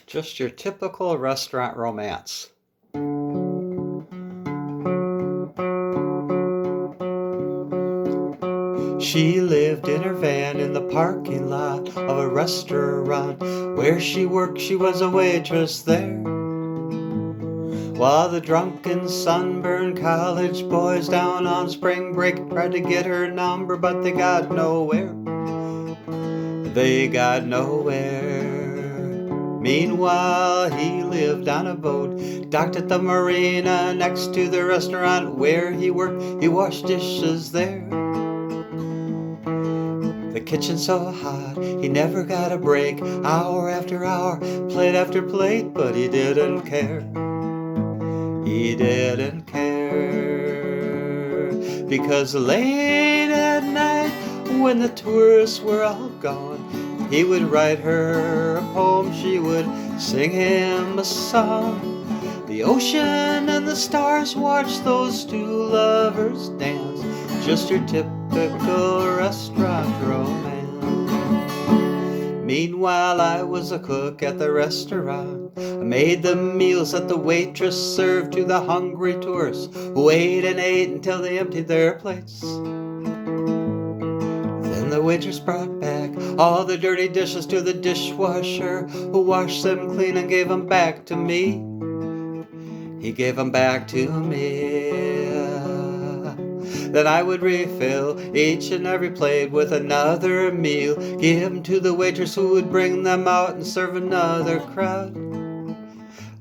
Just your typical restaurant romance. She lived in her van in the parking lot of a restaurant. Where she worked, she was a waitress there. While the drunken, sunburned college boys down on spring break tried to get her number, but they got nowhere. They got nowhere. Meanwhile, he lived on a boat, docked at the marina next to the restaurant where he worked. He washed dishes there. The kitchen so hot, he never got a break. Hour after hour, plate after plate, but he didn't care. He didn't care. Because late at night, when the tourists were all gone, he would write her a poem, she would sing him a song. The ocean and the stars watched those two lovers dance. Just your typical restaurant romance. Meanwhile, I was a cook at the restaurant. I made the meals that the waitress served to the hungry tourists who ate and ate until they emptied their plates. Then the waitress brought back all the dirty dishes to the dishwasher, who washed them clean and gave them back to me. He gave them back to me. Then I would refill each and every plate with another meal, give them to the waitress who would bring them out and serve another crowd.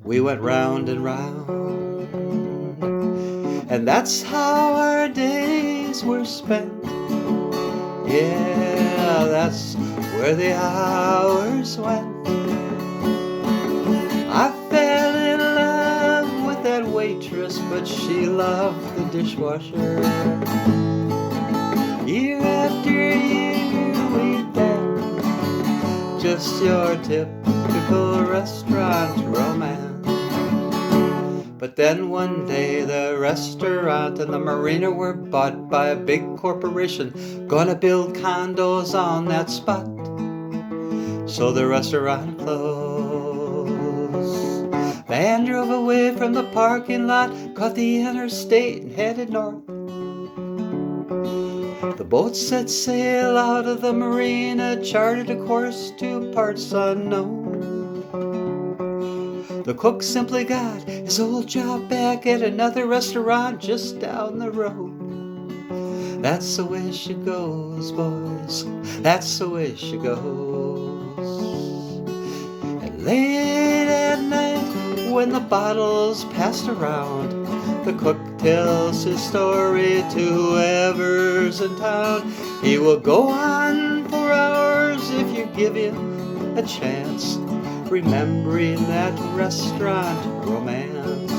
We went round and round, and that's how our days were spent. Yeah, that's where the hours went. I fell in love with that waitress, but she loved the dishwasher. Year after year we danced, just your typical restaurant romance. But then one day the restaurant and the marina were bought by a big corporation, gonna build condos on that spot. So the restaurant closed. Van drove away from the parking lot, caught the interstate and headed north. The boat set sail out of the marina, charted a course to parts unknown. The cook simply got his old job back at another restaurant just down the road. That's the way she goes, boys. That's the way she goes. And late at night, when the bottles passed around, the cook tells his story to whoever's in town. He will go on for hours if you give him a chance, remembering that restaurant romance.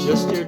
Just your